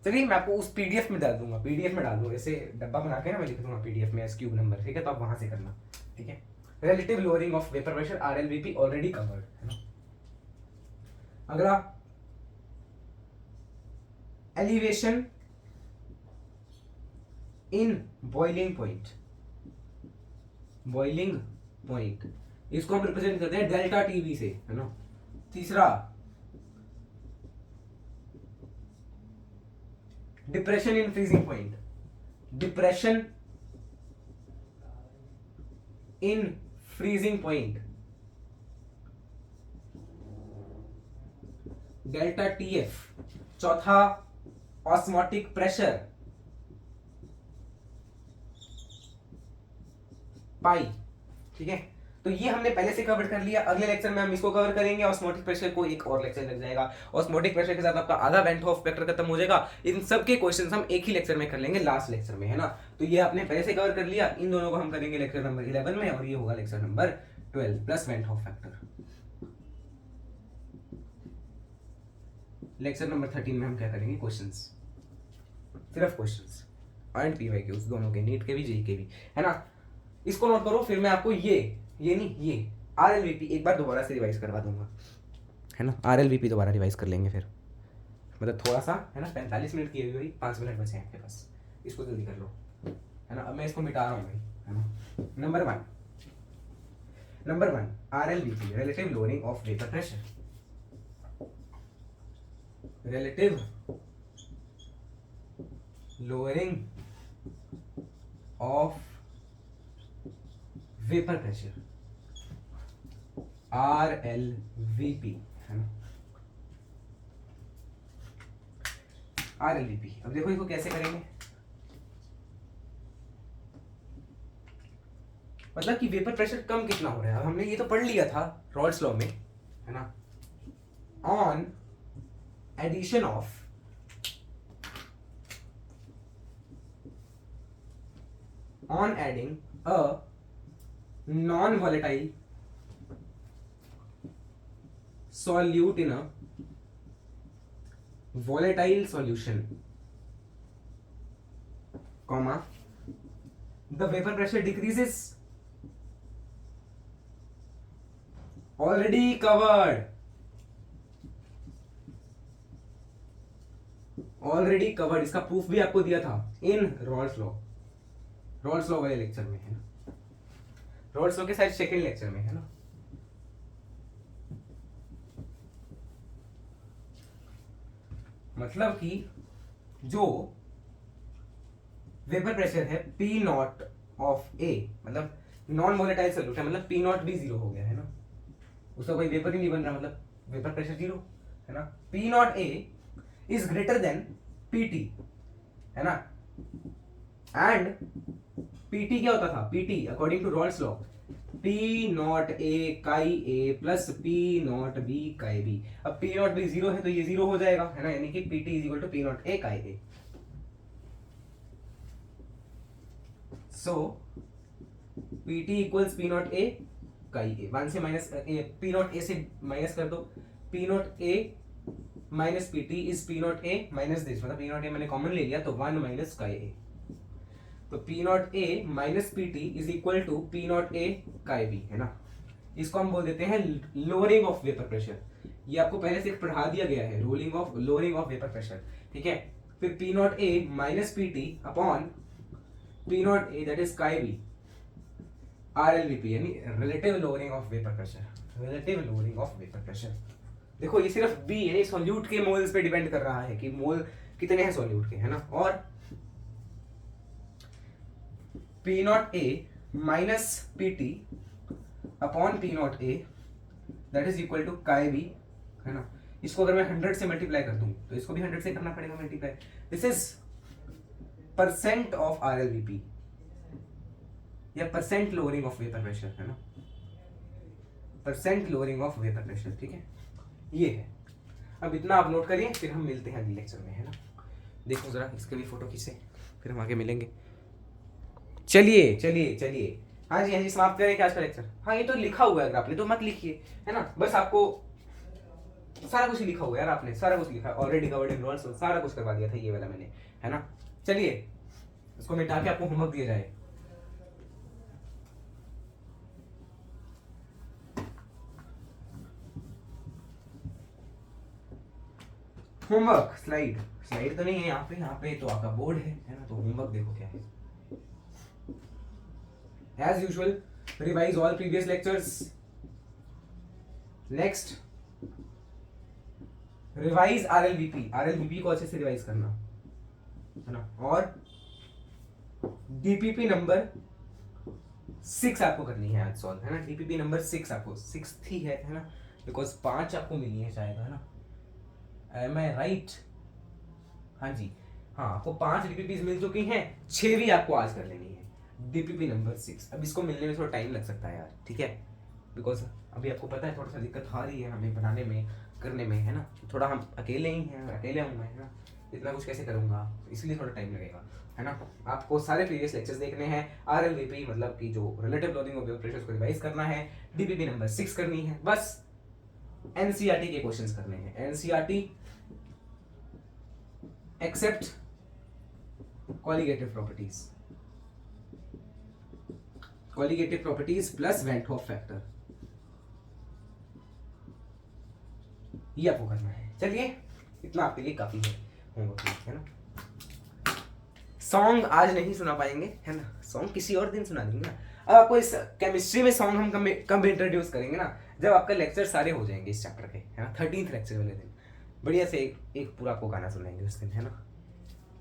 S1: चलिए मैं आपको उस पीडीएफ में डाल दूंगा, पीडीएफ में डाल दूंगा, ऐसे डब्बा बना के ना मैं लिख दूंगा पीडीएफ में एस क्यूब नंबर, ठीक है, तो आप वहां से करना, ठीक है। Relative lowering of vapour pressure RLVP already covered, है ना। अगला elevation in boiling point, boiling point इसको हम रिप्रेजेंट करते हैं डेल्टा टीवी से, है ना। तीसरा depression in freezing point, depression in freezing point delta TF। चौथा ऑस्मोटिक प्रेशर पाई, ठीक है। तो ये हमने पहले से कवर कर लिया, अगले लेक्चर में हम इसको कवर करेंगे। ऑस्मोटिक प्रेशर को एक और लेक्चर लग जाएगा, ऑस्मोटिक प्रेशर के साथ आपका आधा वेंट हॉफ फैक्टर खत्म हो जाएगा। इन सब के क्वेश्चंस हम एक ही लेक्चर में कर लेंगे, लास्ट लेक्चर में, है ना। तो ये आपने पहले से कवर कर लिया, इन दोनों को हम करेंगे लेक्चर नंबर 11 में, और ये होगा lecture number 12 plus van't Hoff factor. Lecture number 13 में हम क्या करेंगे, क्वेश्चंस, सिर्फ क्वेश्चंस एंड पीवाईक्यूज दोनों के, नीट के भी जेई के भी, है ना। इसको नोट करो, फिर मैं आपको ये नहीं ये RLVP एक बार दोबारा से रिवाइज करवा दूंगा, है ना। RLVP दोबारा रिवाइज कर लेंगे फिर, मतलब थोड़ा सा, है ना। 45 मिनट की हुई, 5 मिनट बचे हैं आपके पास, इसको जल्दी कर लो, है ना। अब मैं इसको मिटा रहा हूँ भाई, है ना। Number one RLVP relative lowering of vapour pressure, relative lowering of vapour pressure RLVP, है ना। RLVP, अब देखो इसको कैसे करेंगे, मतलब कि वेपर प्रेशर कम कितना हो रहा है। अब हमने ये तो पढ़ लिया था रॉल्स लॉ में, है ना। On addition of on adding a non-volatile solute in a volatile solution, comma, the vapor pressure decreases, already covered, already covered. इसका प्रूफ भी आपको दिया था इन रॉल्स लॉ, रॉल्स लॉ वाले लेक्चर में, है ना। रॉल्स लॉ के शायद सेकंड लेक्चर में, है ना। मतलब कि जो वेपर प्रेशर है P नॉट ऑफ A, मतलब नॉन वोलेटाइल सोल्यूट है, मतलब P नॉट भी जीरो हो गया, है ना। उसका कोई वेपर ही नहीं बन रहा, मतलब वेपर प्रेशर जीरो, है ना। P nought A is greater than PT, है ना। एंड PT क्या होता था, PT according to Raoult's law P nought A chi A plus P nought B chi B। अब P नॉट B जीरो है तो ये जीरो हो जाएगा, है ना, यानी कि PT is equal to P nought A chi A। So PT equals P nought A chi A। 1 से माइनस P नॉट A से माइनस कर दो, P nought A minus PT is P nought A minus this, मतलब P nought A मैंने common ले लिया तो 1 minus chi A। तो P nought A minus PT is equal to P nought A chi B, है ना। इसको हम बोल देते हैं लोअरिंग ऑफ वेपर प्रेशर। ये आपको पहले से पढ़ा दिया गया है, लोअरिंग ऑफ वेपर प्रेशर, ठीक है। फिर P nought A minus PT upon P nought A that is काई B, RLVP यानी relative lowering of vapour pressure, relative lowering of vapour pressure. देखो ये सिर्फ B है, सॉल्यूट के मोल्स पे डिपेंड कर रहा है कि मोल कितने हैं सॉल्यूट के, है ना। और P nought A minus PT upon P nought A that is equal to chi B, है ना। इसको अगर मैं 100 से मल्टीप्लाई कर दूं तो इसको भी 100 से करना पड़ेगा multiply. This is percent of RLVP या percent lowering of vapour pressure, है ना, percent lowering of vapour pressure, ठीक है, ये है। अब इतना आप नोट करिए, फिर हम मिलते हैं अगले लेक्चर में, है ना। देखो जरा इसके भी फोटो खींचे, फिर हम आगे मिलेंगे। चलिए चलिए चलिए, हाँ जी समाप्त करें क्या आज का लेक्चर। हाँ ये तो लिखा हुआ है, अगर आपने तो मत लिखिए, है ना, बस आपको सारा कुछ लिखा हुआ है यार, आपने सारा कुछ लिखा, ऑलरेडी कवर्ड इन रूल्स, सारा कुछ करवा दिया था ये वाला मैंने, है ना। चलिए इसको मिटा के आपको होमवर्क दिया जाए। होमवर्क स्लाइड तो नहीं है यहाँ पे तो आपका बोर्ड है ना। तो होमवर्क देखो क्या है। As usual, revise all previous lectures. Next, revise RLVP को अच्छे से रिवाइज करना, है ना। और DPP नंबर 6 आपको करनी है आज सॉल्व, है ना। DPP नंबर 6 आपको 6 ही है ना, बिकॉज 5 आपको मिली है शायद, है ना। Am I right? हाँ जी, हाँ आपको 5 DPPs मिल चुकी हैं, 6 भी आपको आज कर लेनी है। DPP नंबर 6, अब इसको मिलने में थोड़ा टाइम लग सकता है यार, ठीक है, बिकॉज अभी आपको पता है थोड़ा सा दिक्कत आ रही है हमें बनाने में, करने में, है ना। थोड़ा हम अकेले ही हैं, अकेले हूँ मैं, है ना, इतना कुछ कैसे करूँगा, इसलिए थोड़ा टाइम लगेगा, है ना। आपको सारे प्रीवियस लेक्चर्स देखने हैं, RLVP मतलब कि जो relative loading of vapour pressure को रिवाइज करना है, DPP नंबर 6 करनी है, बस NCERT के क्वेश्चंस करने हैं। NCERT except colligative properties plus van't Hoff factor, ये आपको करना है। चलिए इतना आपके लिए काफी है ना। सॉन्ग आज नहीं सुना पाएंगे, है ना, सॉन्ग किसी और दिन सुना देंगे ना। अब आपको इस केमिस्ट्री में सॉन्ग हम कब इंट्रोड्यूस करेंगे ना, जब आपका लेक्चर सारे हो जाएंगे इस चैप्टर के, है ना। 13th लेक्चर वाले दिन बढ़िया से एक पूरा आपको गाना सुनाएंगे उस दिन, है ना।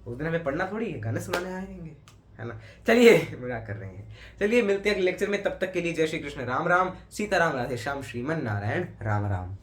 S1: उस दिन हमें पढ़ना थोड़ी है, गाने सुनाने आएंगे, है ना। चलिए मजाक कर रहे हैं। चलिए मिलते हैं अगले लेक्चर में, तब तक के लिए जय श्री कृष्ण, राम राम, सीताराम, राधे श्याम, श्रीमन नारायण, राम राम।